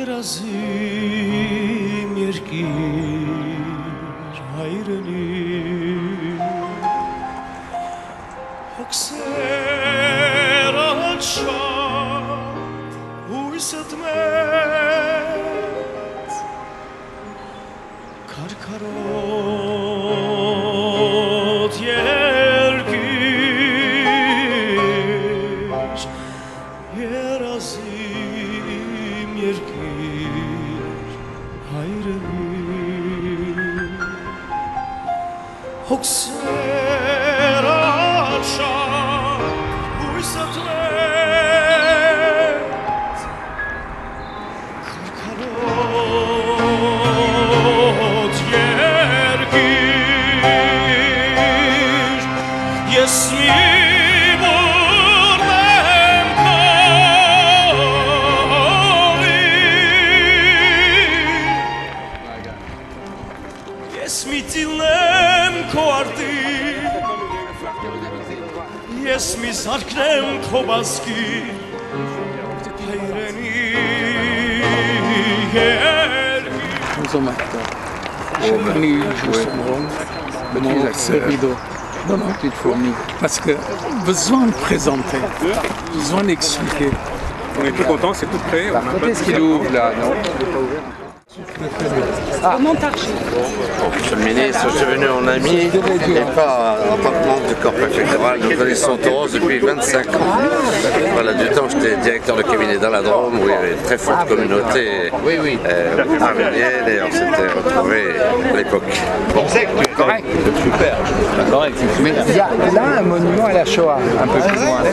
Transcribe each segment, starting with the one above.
Երազիմ երկիր հայրենի հոգսեր ալչատ հույսդ մեծ քարքարոտ երկիր երազիմ երկիր հայրենի հոգսեր ալչատ հույսդ մեծ քարքարոտ երկիր ես մի Ես մի զարկնեմ քո բազկի հայրենի Nous sommes acteurs. Chaque nuit, je sombre, mon rideau. Non, non, petite fourmi. Parce que besoin de présenter, besoin d'expliquer. On est tout content, c'est tout prêt. Quand est-ce qu'il ouvre là, non? Monsieur le ministre, je suis venu en ami et pas en tant que membre du corps préfectoral. Nous connaissons Toros depuis 25 ans. Voilà, du temps j'étais directeur de cabinet dans la Drôme où il y avait une très forte communauté arménienne et on s'était retrouvés à l'époque. Bon, correct. Super. Correct. Mais il y a là un monument à la Shoah, un peu plus loin. Je ne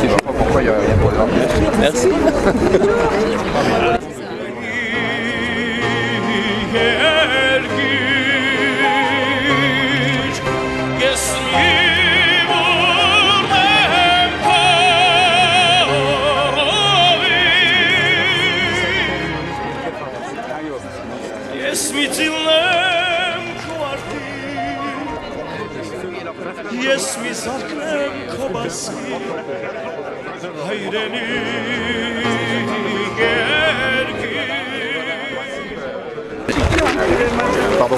sais pas pourquoi il n'y a rien pour le voir. Merci. Ես մի զարկնեմ քո բազկի հայրենի Pardon.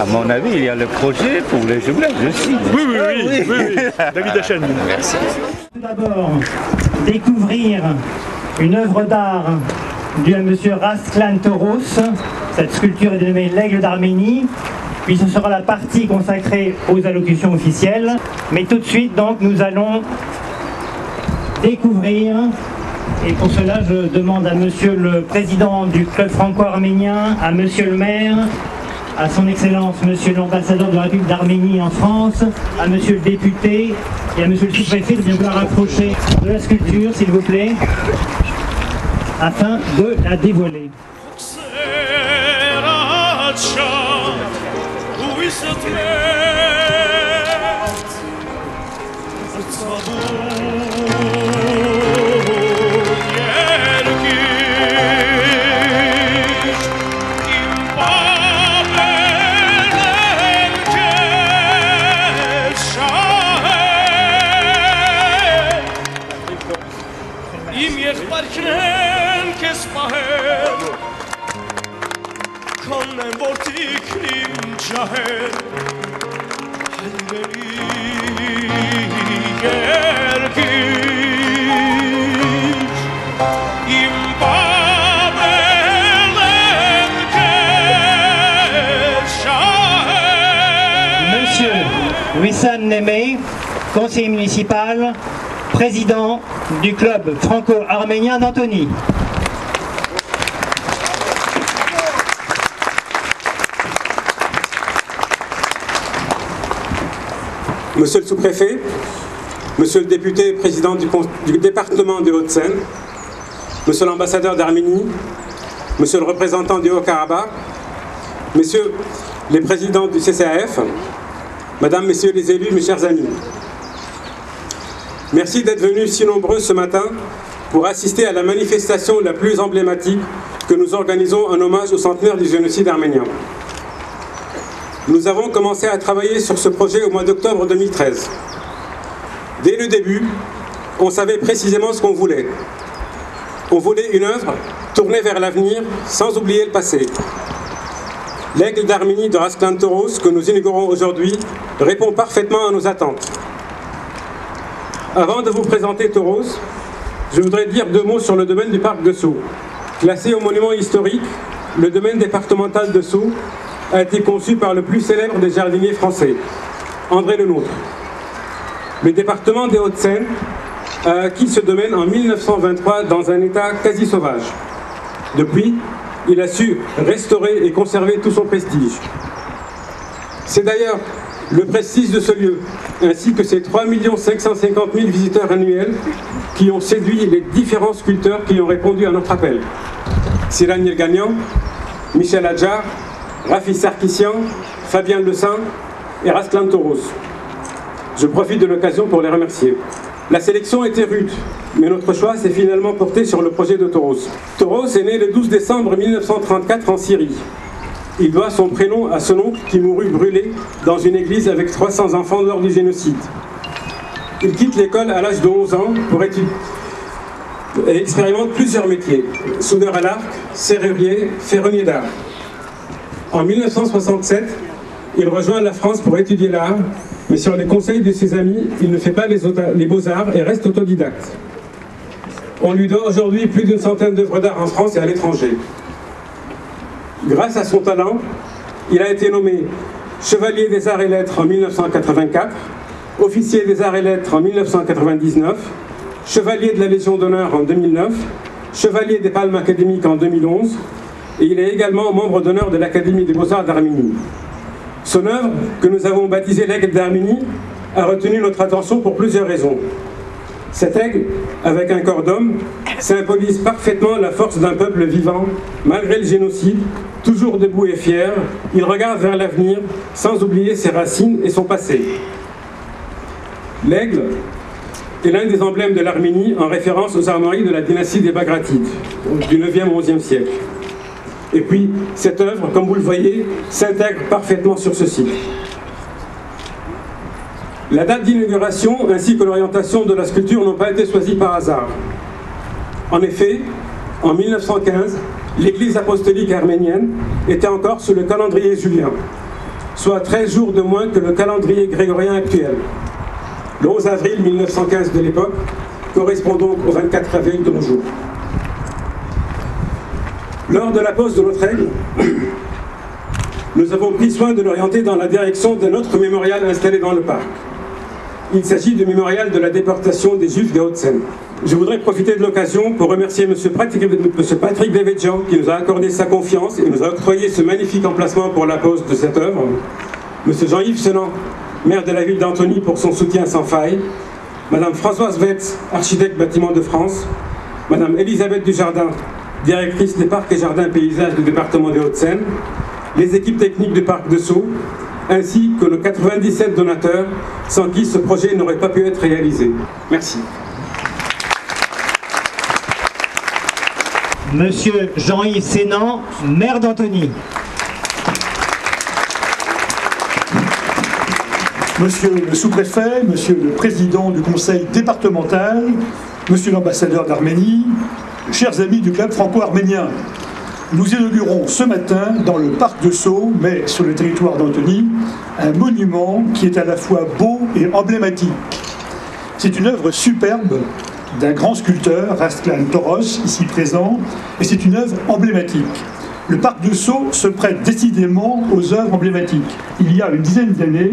À mon avis, il y a le projet pour les jumelages aussi. Oui. David Hachani. Merci. Tout d'abord, découvrir une œuvre d'art de M. Rasklan Toros. Cette sculpture est dénommée l'Aigle d'Arménie. Puis ce sera la partie consacrée aux allocutions officielles. Mais tout de suite, donc, nous allons découvrir, et pour cela, je demande à Monsieur le Président du Club franco-arménien, à Monsieur le maire, à son Excellence Monsieur l'ambassadeur de la République d'Arménie en France, à Monsieur le député et à Monsieur le sous-préfet de bien vouloir approcher de la sculpture, s'il vous plaît, afin de la dévoiler. Monsieur Wissam Nemé, conseiller municipal, président du club franco-arménien d'Antony. Monsieur le sous-préfet, monsieur le député président du département des Hauts-de-Seine, monsieur l'ambassadeur d'Arménie, monsieur le représentant du Haut-Karabakh, messieurs les présidents du CCAF, mesdames, messieurs les élus, mes chers amis. Merci d'être venus si nombreux ce matin pour assister à la manifestation la plus emblématique que nous organisons en hommage au centenaire du génocide arménien. Nous avons commencé à travailler sur ce projet au mois d'octobre 2013. Dès le début, on savait précisément ce qu'on voulait. On voulait une œuvre tourné vers l'avenir sans oublier le passé. L'Aigle d'Arménie de Rasklan-Toros que nous inaugurons aujourd'hui répond parfaitement à nos attentes. Avant de vous présenter Toros, je voudrais dire 2 mots sur le domaine du parc de Sceaux. Classé au monument historique, le domaine départemental de Sceaux a été conçu par le plus célèbre des jardiniers français, André Le Nôtre. Le département des Hauts-de-Seine a acquis ce domaine en 1923 dans un état quasi sauvage. Depuis, il a su restaurer et conserver tout son prestige. C'est d'ailleurs le prestige de ce lieu, ainsi que ses 3 550 000 visiteurs annuels qui ont séduit les différents sculpteurs qui ont répondu à notre appel. Cyril Nirgagnan, Michel Adjar, Rafi Sarkissian, Fabien Le Saint et Rasklan-Toros. Je profite de l'occasion pour les remercier. La sélection était rude, mais notre choix s'est finalement porté sur le projet de Toros. Toros est né le 12 décembre 1934 en Syrie. Il doit son prénom à son oncle qui mourut brûlé dans une église avec 300 enfants lors du génocide. Il quitte l'école à l'âge de 11 ans pour étudier et expérimente plusieurs métiers. Soudeur à l'arc, serrurier, ferronnier d'art. En 1967, il rejoint la France pour étudier l'art, mais sur les conseils de ses amis, il ne fait pas les beaux-arts et reste autodidacte. On lui doit aujourd'hui plus d'une centaine d'œuvres d'art en France et à l'étranger. Grâce à son talent, il a été nommé chevalier des arts et lettres en 1984, officier des arts et lettres en 1999, chevalier de la Légion d'honneur en 2009, chevalier des Palmes académiques en 2011, et il est également membre d'honneur de l'Académie des Beaux-Arts d'Arménie. Son œuvre, que nous avons baptisée l'Aigle d'Arménie, a retenu notre attention pour plusieurs raisons. Cet aigle, avec un corps d'homme, symbolise parfaitement la force d'un peuple vivant, malgré le génocide, toujours debout et fier. Il regarde vers l'avenir, sans oublier ses racines et son passé. L'aigle est l'un des emblèmes de l'Arménie en référence aux armoiries de la dynastie des Bagratides, du 9e au 11e siècle. Et puis, cette œuvre, comme vous le voyez, s'intègre parfaitement sur ce site. La date d'inauguration ainsi que l'orientation de la sculpture n'ont pas été choisies par hasard. En effet, en 1915, l'Église apostolique arménienne était encore sous le calendrier julien, soit 13 jours de moins que le calendrier grégorien actuel. Le 11 avril 1915 de l'époque correspond donc au 24 avril de nos jours. Lors de la pose de notre aigle, nous avons pris soin de l'orienter dans la direction d'un autre mémorial installé dans le parc. Il s'agit du mémorial de la déportation des Juifs des Hauts-de-Seine. Je voudrais profiter de l'occasion pour remercier M. Patrick Devedjian qui nous a accordé sa confiance et nous a octroyé ce magnifique emplacement pour la pose de cette œuvre. M. Jean-Yves Senant, maire de la ville d'Antony, pour son soutien sans faille. Mme Françoise Wetz, architecte bâtiment de France. Mme Elisabeth Dujardin, directrice des parcs et jardins paysages du département des Hauts-de-Seine. Les équipes techniques du parc de Sceaux, ainsi que nos 97 donateurs, sans qui ce projet n'aurait pas pu être réalisé. Merci. Monsieur Jean-Yves Senant, maire d'Antony. Monsieur le sous-préfet, monsieur le président du conseil départemental, monsieur l'ambassadeur d'Arménie, chers amis du club franco-arménien, nous inaugurons ce matin dans le parc de Sceaux, mais sur le territoire d'Antony, un monument qui est à la fois beau et emblématique. C'est une œuvre superbe d'un grand sculpteur, Rasklan-Toros, ici présent, et c'est une œuvre emblématique. Le parc de Sceaux se prête décidément aux œuvres emblématiques. Il y a une dizaine d'années,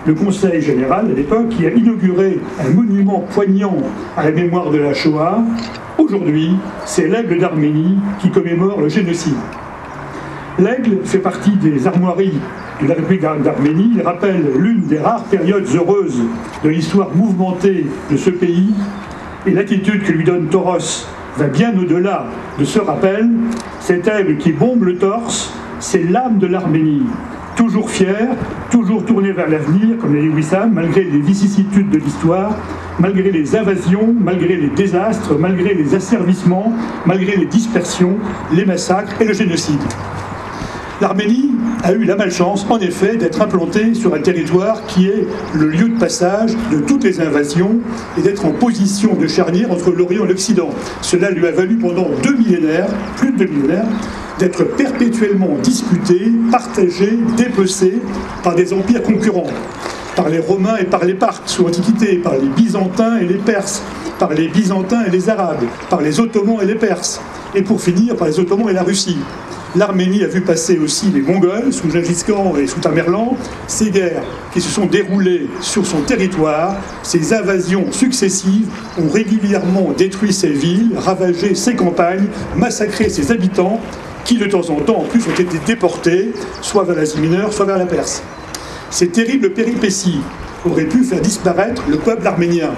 le Conseil général, à l'époque, qui a inauguré un monument poignant à la mémoire de la Shoah. Aujourd'hui, c'est l'Aigle d'Arménie qui commémore le génocide. L'Aigle fait partie des armoiries de la République d'Arménie. Il rappelle l'une des rares périodes heureuses de l'histoire mouvementée de ce pays. Et l'attitude que lui donne Toros va bien au-delà de ce rappel. Cet aigle qui bombe le torse, c'est l'âme de l'Arménie. Toujours fier, toujours tourné vers l'avenir, comme l'a dit Wissam, malgré les vicissitudes de l'histoire, malgré les invasions, malgré les désastres, malgré les asservissements, malgré les dispersions, les massacres et le génocide. L'Arménie a eu la malchance, en effet, d'être implanté sur un territoire qui est le lieu de passage de toutes les invasions et d'être en position de charnière entre l'Orient et l'Occident. Cela lui a valu pendant 2 millénaires, plus de 2 millénaires, d'être perpétuellement disputé, partagé, dépecé par des empires concurrents, par les Romains et par les Parthes sous l'Antiquité, par les Byzantins et les Perses, par les Byzantins et les Arabes, par les Ottomans et les Perses, et pour finir par les Ottomans et la Russie. L'Arménie a vu passer aussi les Mongols sous Gengis Khan et sous Tamerlan. Ces guerres qui se sont déroulées sur son territoire, ces invasions successives ont régulièrement détruit ses villes, ravagé ses campagnes, massacré ses habitants, qui de temps en temps en plus ont été déportés, soit vers l'Asie mineure, soit vers la Perse. Ces terribles péripéties auraient pu faire disparaître le peuple arménien.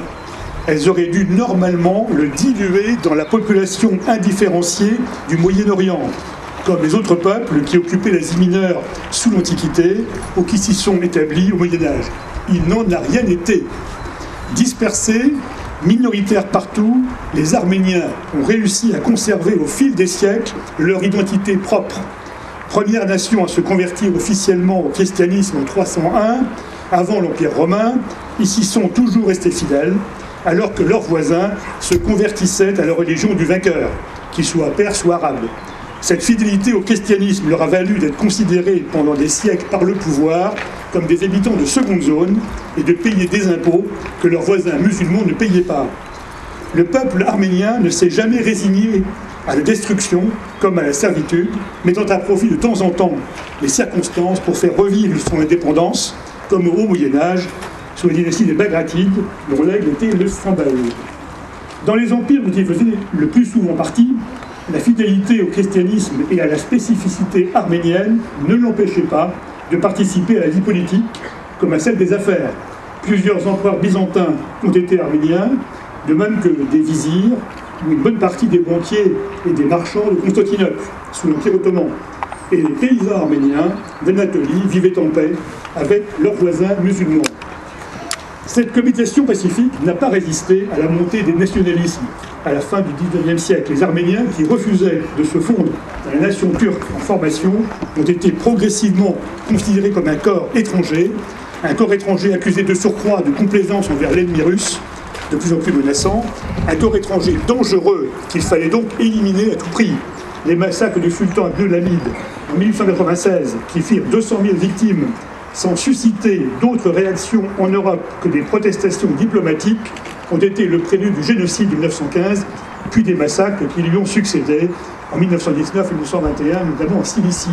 Elles auraient dû normalement le diluer dans la population indifférenciée du Moyen-Orient, comme les autres peuples qui occupaient l'Asie mineure sous l'Antiquité ou qui s'y sont établis au Moyen-Âge. Il n'en a rien été. Dispersés, minoritaires partout, les Arméniens ont réussi à conserver au fil des siècles leur identité propre. Première nation à se convertir officiellement au christianisme en 301, avant l'Empire romain, ils s'y sont toujours restés fidèles, alors que leurs voisins se convertissaient à la religion du vainqueur, qu'il soit perse ou arabe. Cette fidélité au christianisme leur a valu d'être considérés pendant des siècles par le pouvoir comme des habitants de seconde zone et de payer des impôts que leurs voisins musulmans ne payaient pas. Le peuple arménien ne s'est jamais résigné à la destruction comme à la servitude, mettant à profit de temps en temps les circonstances pour faire revivre son indépendance, comme au Haut Moyen-Âge, sous la dynastie des Bagratides, dont l'aigle était le Sambaï. Dans les empires dont il faisait le plus souvent partie, la fidélité au christianisme et à la spécificité arménienne ne l'empêchait pas de participer à la vie politique comme à celle des affaires. Plusieurs empereurs byzantins ont été arméniens, de même que des vizirs ou une bonne partie des banquiers et des marchands de Constantinople, sous l'Empire ottoman. Et les paysans arméniens d'Anatolie vivaient en paix avec leurs voisins musulmans. Cette cohabitation pacifique n'a pas résisté à la montée des nationalismes à la fin du XIXe siècle. Les Arméniens, qui refusaient de se fondre dans la nation turque en formation, ont été progressivement considérés comme un corps étranger accusé de surcroît de complaisance envers l'ennemi russe, de plus en plus menaçant, un corps étranger dangereux qu'il fallait donc éliminer à tout prix. Les massacres du sultan Abdülhamid en 1896, qui firent 200 000 victimes, sans susciter d'autres réactions en Europe que des protestations diplomatiques, ont été le prélude du génocide de 1915, puis des massacres qui lui ont succédé en 1919 et 1921, notamment en Cilicie.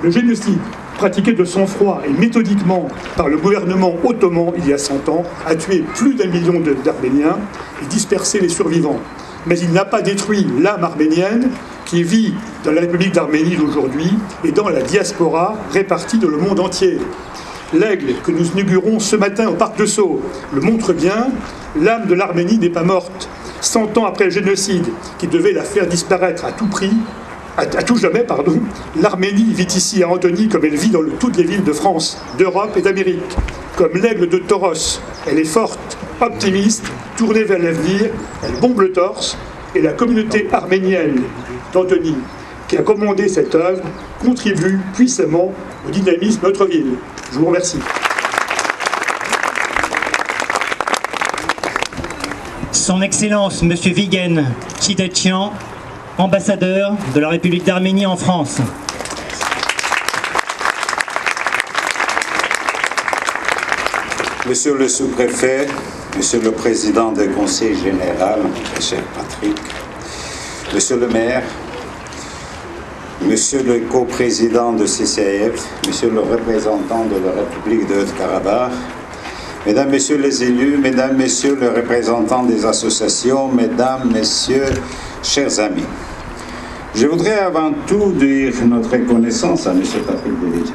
Le génocide, pratiqué de sang-froid et méthodiquement par le gouvernement ottoman il y a 100 ans, a tué plus d'1 million d'Arméniens et dispersé les survivants. Mais il n'a pas détruit l'âme arménienne qui vit dans la République d'Arménie d'aujourd'hui et dans la diaspora répartie dans le monde entier. L'aigle que nous inaugurons ce matin au Parc de Sceaux le montre bien, l'âme de l'Arménie n'est pas morte. 100 ans après le génocide qui devait la faire disparaître à tout prix, à tout jamais, l'Arménie vit ici à Antony comme elle vit dans toutes les villes de France, d'Europe et d'Amérique. Comme l'aigle de Tauros, elle est forte, optimiste, tournée vers l'avenir, elle bombe le torse, et la communauté arménienne d'Antony, qui a commandé cette œuvre, contribue puissamment au dynamisme de notre ville. Je vous remercie. Son Excellence, M. Vigen Chidetchian, ambassadeur de la République d'Arménie en France. Monsieur le sous-préfet, Monsieur le président du Conseil général, cher Patrick, Monsieur le maire, Monsieur le coprésident de CCAF, Monsieur le représentant de la République de Haut-Karabakh, Mesdames, Messieurs les élus, Mesdames, Messieurs les représentants des associations, Mesdames, Messieurs, chers amis. Je voudrais avant tout dire notre reconnaissance à M. Patrick Devedjian,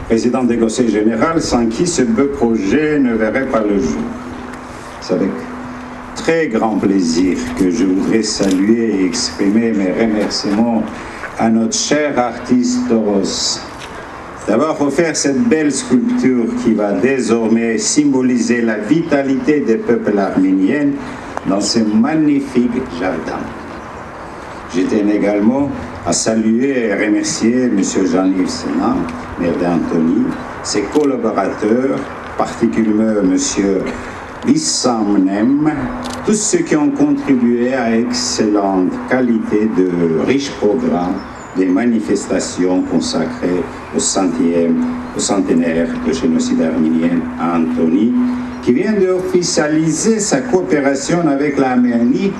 président du Conseil général, sans qui ce beau projet ne verrait pas le jour. C'est avec très grand plaisir que je voudrais saluer et exprimer mes remerciements à notre cher artiste Tauros d'avoir offert cette belle sculpture qui va désormais symboliser la vitalité des peuples arméniens dans ce magnifique jardin. Je tiens également à saluer et remercier M. Jean-Yves Sénat, maire d'Antony, ses collaborateurs, particulièrement M. Vissamnem, tous ceux qui ont contribué à excellente qualité de riches programmes des manifestations consacrées au centenaire du génocide arménien à Antony, qui vient d'officialiser sa coopération avec l'Arménie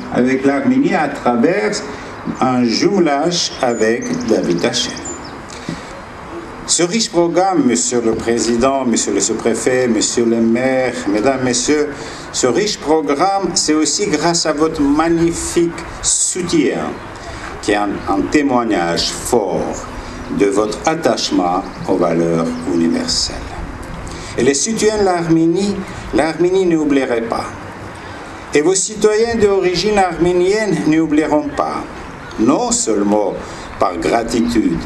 à travers un jumelage avec David Hachem. Ce riche programme, Monsieur le Président, Monsieur le Sous-préfet, Monsieur le maire, Mesdames, Messieurs, ce riche programme, c'est aussi grâce à votre magnifique soutien, qui est un témoignage fort de votre attachement aux valeurs universelles. Et les citoyens de l'Arménie n'oublierait pas. Et vos citoyens d'origine arménienne n'oublieront pas, non seulement par gratitude,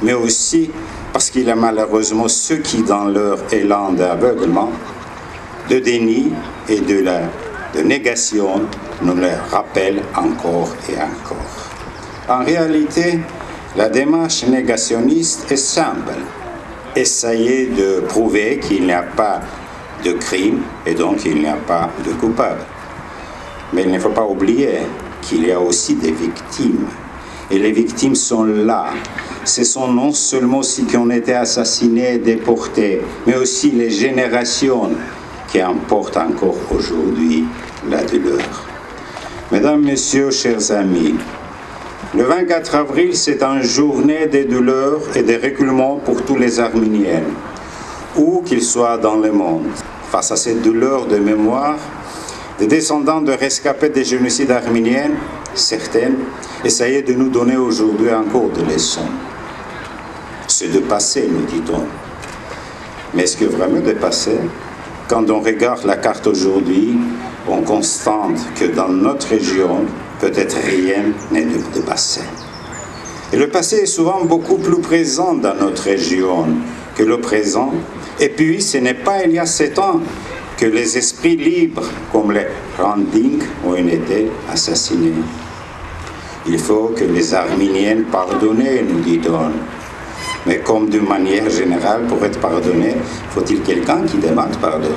mais aussi parce qu'il y a malheureusement ceux qui, dans leur élan d'aveuglement, de déni et de négation, nous le rappellent encore et encore. En réalité, la démarche négationniste est simple. Essayer de prouver qu'il n'y a pas de crime et donc il n'y a pas de coupable. Mais il ne faut pas oublier qu'il y a aussi des victimes. Et les victimes sont là. Ce sont non seulement ceux qui ont été assassinés et déportés, mais aussi les générations qui emportent encore aujourd'hui la douleur. Mesdames, Messieurs, chers amis, le 24 avril, c'est une journée de douleur et de reculement pour tous les Arméniens, où qu'ils soient dans le monde. Face à cette douleur de mémoire, des descendants de rescapés des génocides arméniens, certaines, essayaient de nous donner aujourd'hui encore des leçons. C'est de passé, nous dit-on. Mais est-ce que vraiment de passé? Quand on regarde la carte aujourd'hui, on constate que dans notre région, peut-être rien n'est de passé. Et le passé est souvent beaucoup plus présent dans notre région que le présent. Et puis, ce n'est pas il y a 7 ans que les esprits libres, comme les Randing, ont été assassinés. Il faut que les Arméniens pardonnent, nous dit-on. Mais comme d'une manière générale, pour être pardonné, faut-il quelqu'un qui demande pardon?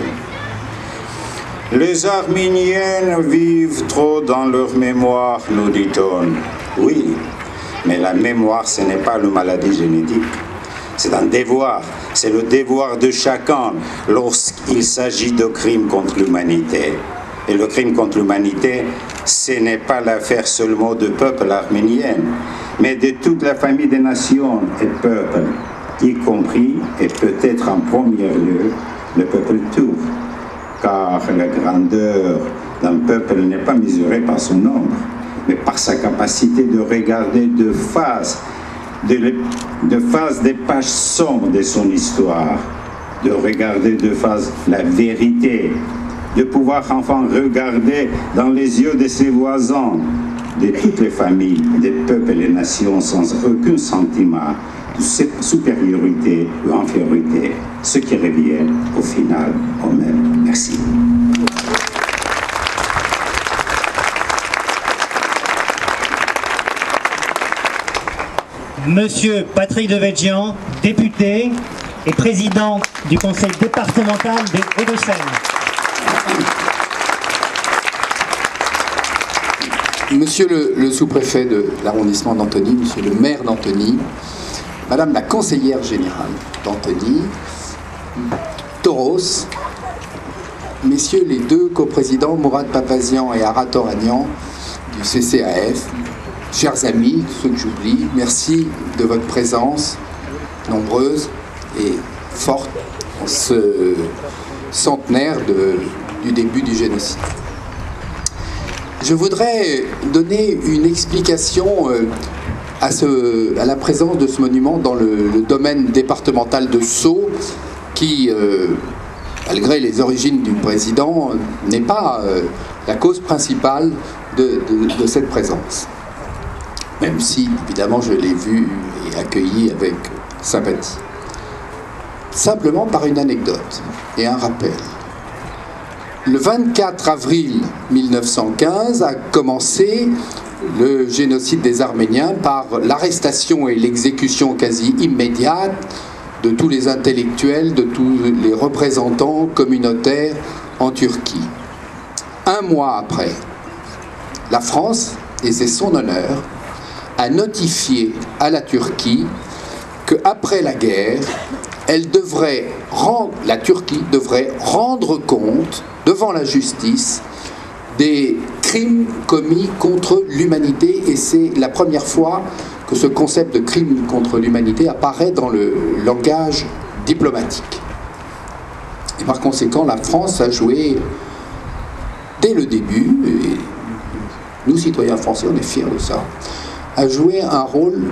Les Arméniens vivent trop dans leur mémoire, nous dit-on. Oui, mais la mémoire, ce n'est pas une maladie génétique. C'est un devoir. C'est le devoir de chacun lorsqu'il s'agit de crimes contre l'humanité. Et le crime contre l'humanité, ce n'est pas l'affaire seulement du peuple arménien, mais de toute la famille des nations et peuples, y compris, et peut-être en premier lieu, le peuple turc. Car la grandeur d'un peuple n'est pas mesurée par son nombre, mais par sa capacité de regarder de face des pages sombres de son histoire, de regarder de face la vérité, de pouvoir enfin regarder dans les yeux de ses voisins, de toutes les familles, des peuples et les nations sans aucun sentiment de supériorité ou infériorité, ce qui revient au final au même. Merci. Monsieur Patrick Devedjian, député et président du conseil départemental des Hauts-de-Seine. Monsieur le sous-préfet de l'arrondissement d'Antony, monsieur le maire d'Antony, madame la conseillère générale d'Antony, Toros, messieurs les deux coprésidents, Mourad Papazian et Arat Oranian du CCAF, chers amis, ceux que j'oublie, merci de votre présence nombreuse et forte en ce centenaire du début du génocide. Je voudrais donner une explication à la présence de ce monument dans le domaine départemental de Sceaux, qui, malgré les origines du président, n'est pas la cause principale de cette présence. Même si, évidemment, je l'ai vu et accueilli avec sympathie. Simplement par une anecdote et un rappel. Le 24 avril 1915 a commencé le génocide des Arméniens par l'arrestation et l'exécution quasi immédiate de tous les intellectuels, de tous les représentants communautaires en Turquie. Un mois après, la France, et c'est son honneur, a notifié à la Turquie qu'après la guerre, la Turquie devrait rendre compte devant la justice des crimes commis contre l'humanité, et c'est la première fois que ce concept de crime contre l'humanité apparaît dans le langage diplomatique. Et par conséquent, la France a joué dès le début, et nous citoyens français, on est fiers de ça, a joué un rôle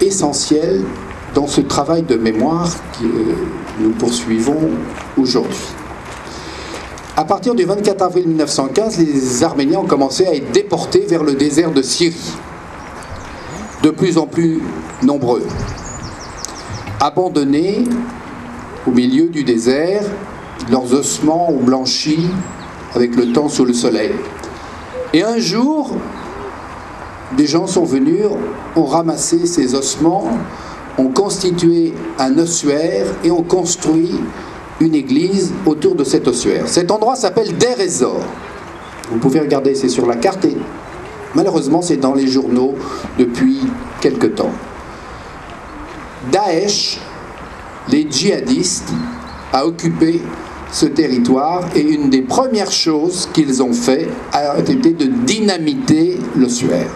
essentiel dans ce travail de mémoire que nous poursuivons aujourd'hui. À partir du 24 avril 1915, les Arméniens ont commencé à être déportés vers le désert de Syrie, de plus en plus nombreux. Abandonnés au milieu du désert, leurs ossements ont blanchi avec le temps sous le soleil. Et un jour, des gens sont venus, ont ramassé ces ossements, ont constitué un ossuaire et ont construit une église autour de cet ossuaire. Cet endroit s'appelle Deir ez-Zor. Vous pouvez regarder, c'est sur la carte et malheureusement c'est dans les journaux depuis quelque temps. Daesh, les djihadistes, a occupé ce territoire et une des premières choses qu'ils ont fait a été de dynamiter l'ossuaire.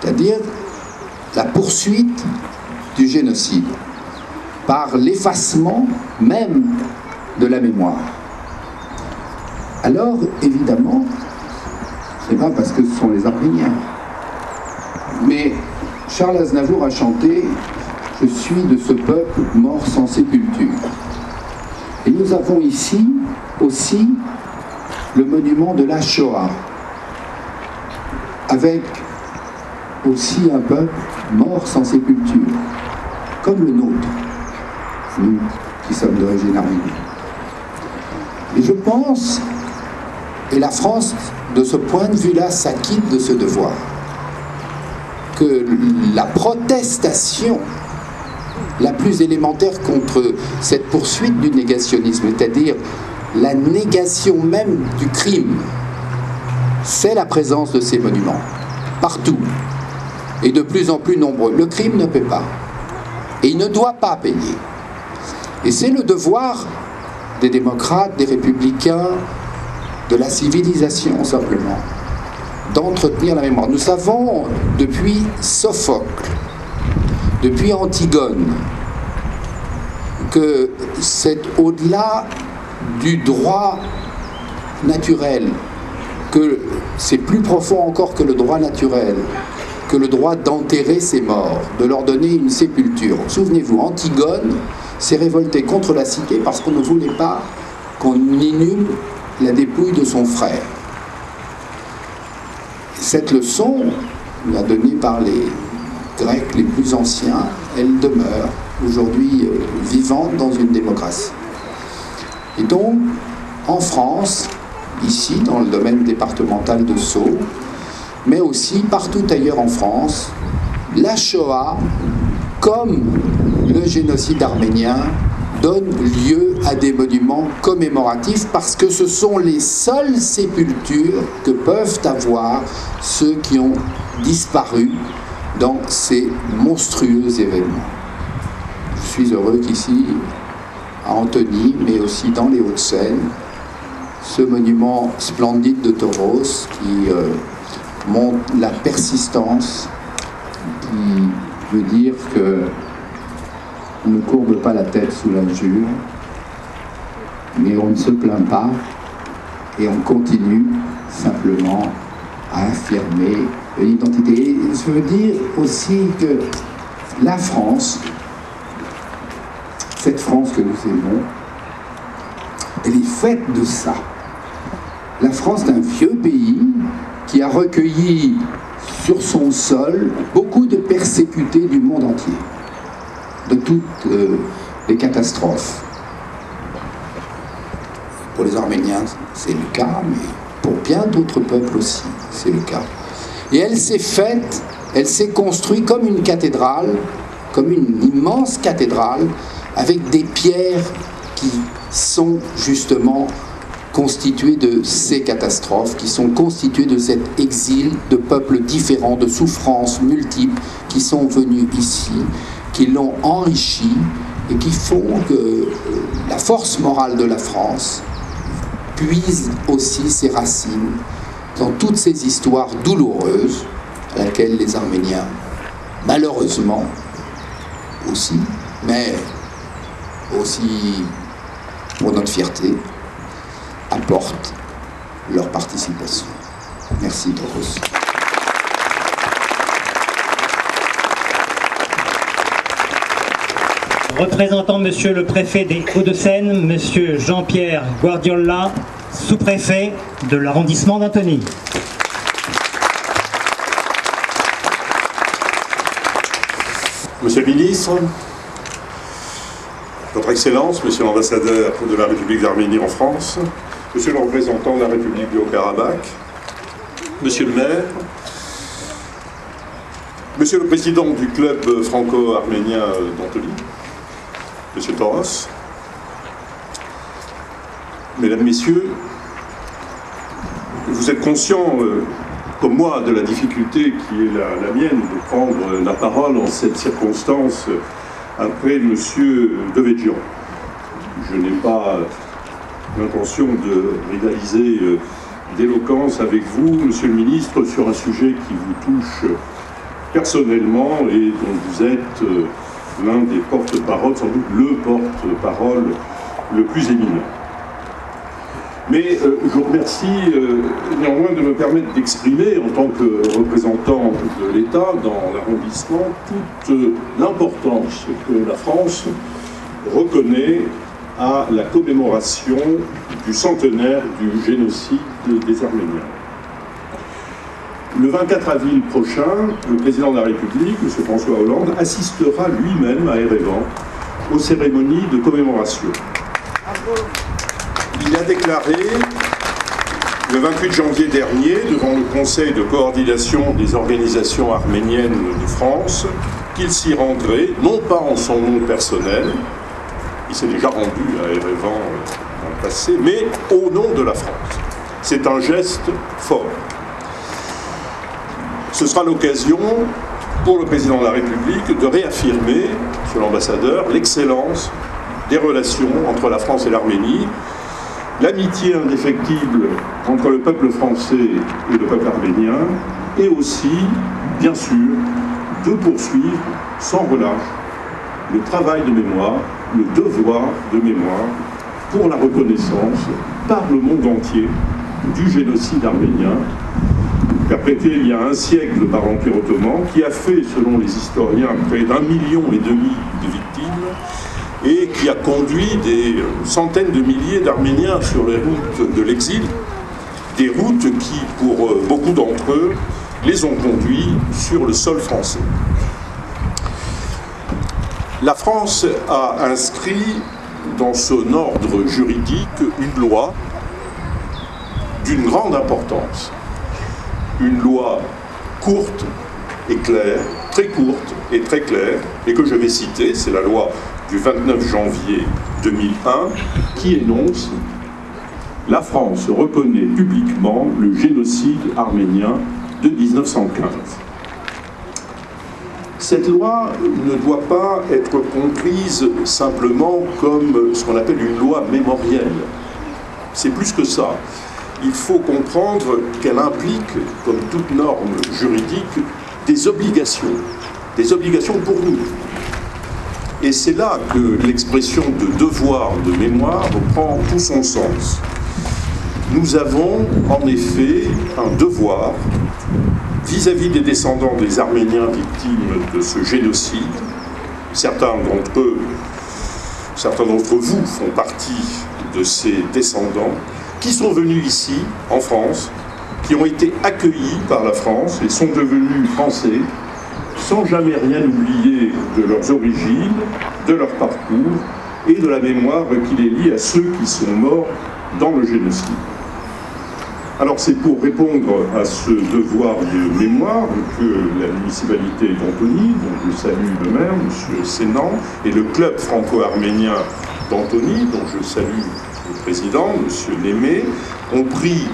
C'est-à-dire la poursuite du génocide par l'effacement même de la mémoire. Alors, évidemment, c'est pas parce que ce sont les Arméniens, mais Charles Aznavour a chanté « Je suis de ce peuple mort sans sépulture ». Et nous avons ici aussi le monument de la Shoah, avec aussi un peuple mort sans sépulture, comme le nôtre, nous qui sommes d'origine arménienne. Et je pense, et la France, de ce point de vue-là, s'acquitte de ce devoir, que la protestation la plus élémentaire contre cette poursuite du négationnisme, c'est-à-dire la négation même du crime, c'est la présence de ces monuments, partout, et de plus en plus nombreux. Le crime ne paie pas, et il ne doit pas payer. Et c'est le devoir des démocrates, des républicains, de la civilisation simplement, d'entretenir la mémoire. Nous savons depuis Sophocle, depuis Antigone, que c'est au-delà du droit naturel, que c'est plus profond encore que le droit naturel, que le droit d'enterrer ses morts, de leur donner une sépulture. Souvenez-vous, Antigone s'est révoltée contre la cité parce qu'on ne voulait pas qu'on inhume la dépouille de son frère. Cette leçon, donnée par les Grecs les plus anciens, elle demeure aujourd'hui vivante dans une démocratie. Et donc, en France, ici, dans le domaine départemental de Sceaux, mais aussi partout ailleurs en France, la Shoah, comme le génocide arménien, donne lieu à des monuments commémoratifs parce que ce sont les seules sépultures que peuvent avoir ceux qui ont disparu dans ces monstrueux événements. Je suis heureux qu'ici, à Antony, mais aussi dans les Hauts-de-Seine, ce monument splendide de Toros qui montre la persistance, qui veut dire que on ne courbe pas la tête sous l'injure, mais on ne se plaint pas et on continue simplement à affirmer une identité. Et je veux dire aussi que la France, cette France que nous aimons, elle est faite de ça. La France est un vieux pays qui a recueilli sur son sol beaucoup de persécutés du monde entier, de toutes les catastrophes. Pour les Arméniens, c'est le cas, mais pour bien d'autres peuples aussi, c'est le cas. Et elle s'est faite, elle s'est construite comme une cathédrale, comme une immense cathédrale, avec des pierres qui sont justement constituées de ces catastrophes, qui sont constituées de cet exil de peuples différents, de souffrances multiples, qui sont venus ici, qui l'ont enrichi et qui font que la force morale de la France puise aussi ses racines dans toutes ces histoires douloureuses à laquelle les Arméniens, malheureusement aussi, mais aussi pour notre fierté, apportent leur participation. Merci Doros. Représentant Monsieur le Préfet des Hauts-de-Seine, Monsieur Jean-Pierre Guardiola, sous-préfet de l'arrondissement d'Antony. Monsieur le ministre, Votre Excellence, Monsieur l'ambassadeur de la République d'Arménie en France, Monsieur le représentant de la République du Haut-Karabakh, Monsieur le maire, Monsieur le président du club franco-arménien d'Antony, Monsieur Toros, Mesdames, Messieurs, vous êtes conscients, comme moi, de la difficulté qui est la mienne de prendre la parole en cette circonstance après M. Devedjian. Je n'ai pas l'intention de rivaliser d'éloquence avec vous, Monsieur le ministre, sur un sujet qui vous touche personnellement et dont vous êtes l'un des porte-paroles, sans doute le porte-parole le plus éminent. Mais je vous remercie néanmoins de me permettre d'exprimer, en tant que représentant de l'État dans l'arrondissement, toute l'importance que la France reconnaît à la commémoration du centenaire du génocide des Arméniens. Le 24 avril prochain, le président de la République, M. François Hollande, assistera lui-même à Erevan aux cérémonies de commémoration. Il a déclaré le 28 janvier dernier devant le Conseil de coordination des organisations arméniennes de France qu'il s'y rendrait, non pas en son nom personnel, il s'est déjà rendu à Erevan dans le passé, mais au nom de la France. C'est un geste fort. Ce sera l'occasion pour le président de la République de réaffirmer, Monsieur l'ambassadeur, l'excellence des relations entre la France et l'Arménie, l'amitié indéfectible entre le peuple français et le peuple arménien, et aussi, bien sûr, de poursuivre sans relâche le travail de mémoire, le devoir de mémoire pour la reconnaissance par le monde entier du génocide arménien, perpétré il y a un siècle par l'Empire ottoman, qui a fait, selon les historiens, près d'1,5 million de victimes, et qui a conduit des centaines de milliers d'Arméniens sur les routes de l'exil, des routes qui, pour beaucoup d'entre eux, les ont conduits sur le sol français. La France a inscrit dans son ordre juridique une loi d'une grande importance. Une loi courte et claire, très courte et très claire, et que je vais citer, c'est la loi du 29 janvier 2001, qui énonce « La France reconnaît publiquement le génocide arménien de 1915 ». Cette loi ne doit pas être comprise simplement comme ce qu'on appelle une loi mémorielle. C'est plus que ça. Il faut comprendre qu'elle implique, comme toute norme juridique, des obligations pour nous. Et c'est là que l'expression de devoir de mémoire prend tout son sens. Nous avons en effet un devoir vis-à-vis des descendants des Arméniens victimes de ce génocide. Certains d'entre vous font partie de ces descendants qui sont venus ici, en France, qui ont été accueillis par la France et sont devenus français, sans jamais rien oublier de leurs origines, de leur parcours et de la mémoire qui les lie à ceux qui sont morts dans le génocide. Alors c'est pour répondre à ce devoir de mémoire que la municipalité d'Antony, dont je salue le maire, M. Sénan, et le club franco-arménien d'Antony, dont je salue le président, M. Némé, ont pris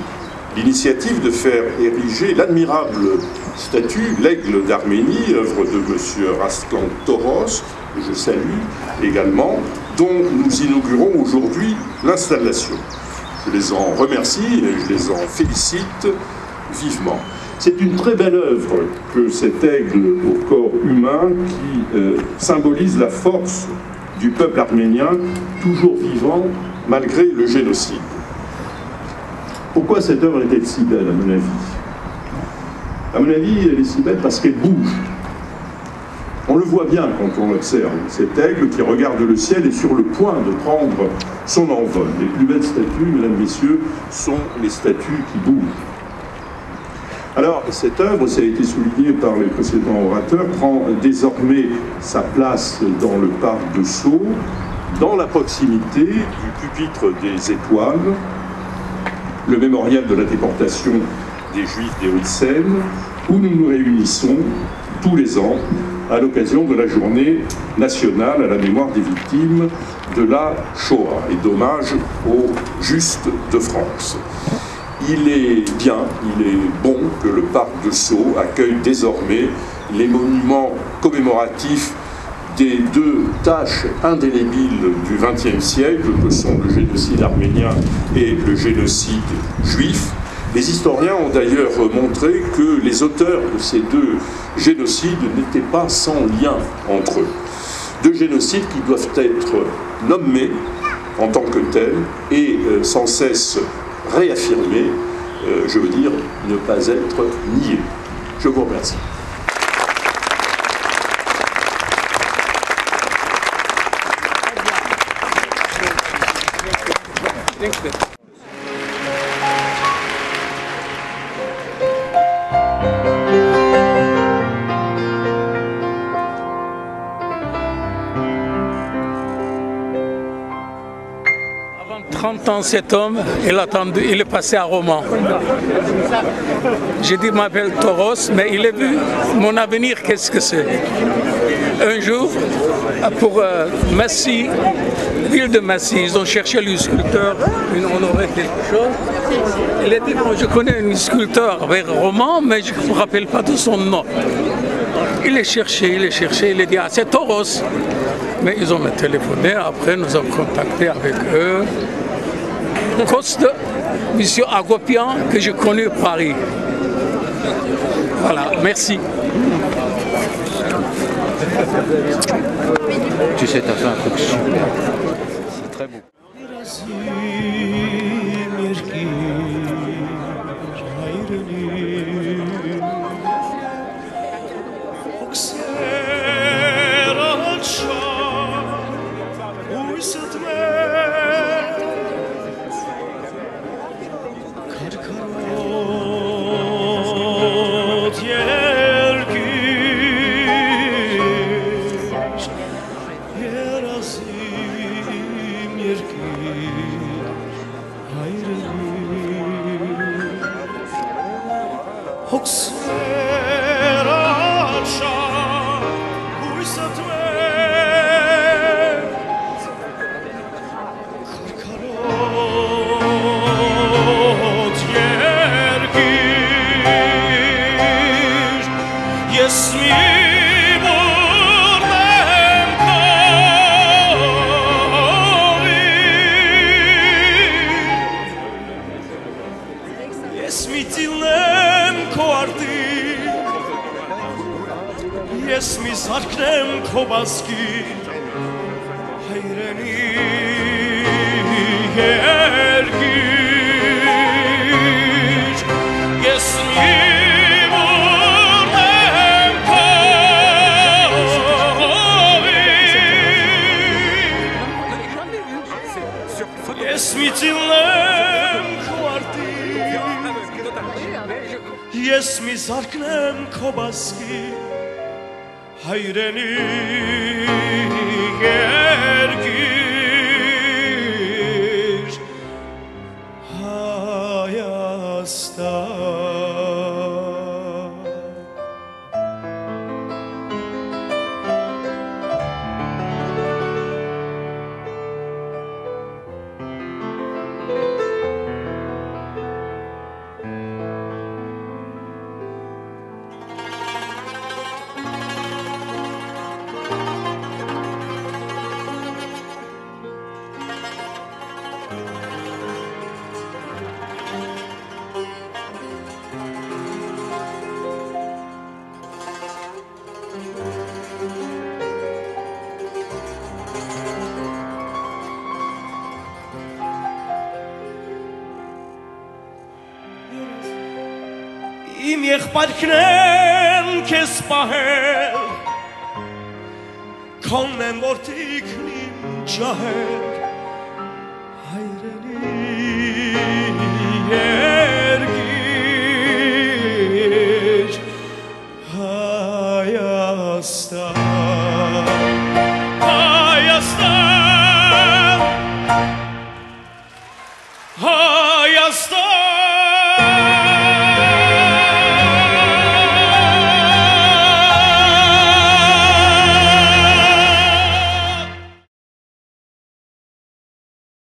l'initiative de faire ériger l'admirable statue, l'aigle d'Arménie, œuvre de M. Rastlan Toros, que je salue également, dont nous inaugurons aujourd'hui l'installation. Je les en remercie et je les en félicite vivement. C'est une très belle œuvre que cet aigle au corps humain qui symbolise la force du peuple arménien, toujours vivant malgré le génocide. Pourquoi cette œuvre est-elle si belle, à mon avis? À mon avis, elle est si belle parce qu'elle bouge. On le voit bien quand on l'observe. Cet aigle qui regarde le ciel est sur le point de prendre son envol. Les plus belles statues, mesdames, messieurs, sont les statues qui bougent. Alors, cette œuvre, ça a été souligné par les précédents orateurs, prend désormais sa place dans le parc de Sceaux, dans la proximité du pupitre des Étoiles, le mémorial de la déportation des Juifs des Hauts-de-Seine, où nous nous réunissons tous les ans à l'occasion de la journée nationale à la mémoire des victimes de la Shoah et d'hommage aux Justes de France. Il est bien, il est bon que le parc de Sceaux accueille désormais les monuments commémoratifs des deux tâches indélébiles du XXe siècle, que sont le génocide arménien et le génocide juif. Les historiens ont d'ailleurs montré que les auteurs de ces deux génocides n'étaient pas sans lien entre eux. Deux génocides qui doivent être nommés en tant que tels et sans cesse réaffirmés, je veux dire, ne pas être niés. Je vous remercie. Avant 30 ans, cet homme, il est passé à Roman. J'ai dit, je m'appelle Toros, mais il a vu mon avenir, qu'est-ce que c'est. Un jour, pour Massy, ville de Massy, ils ont cherché le sculpteur, on aurait quelque chose. Il a dit, bon, je connais un sculpteur vers Roman, mais je ne me rappelle pas de son nom. Il est cherché, il a dit, ah, c'est Toros. Mais ils ont téléphoné, après nous avons contacté avec eux. Coste, M. Agopian, que je connais à Paris. Voilà, merci. Tu sais, t'as fait un truc super. C'est très beau. Ես մի զարկնեմ քո բասկի հայրենի երկիր հայ خواستم אם יחפת knän kespaher Konnen vårt iknim jaher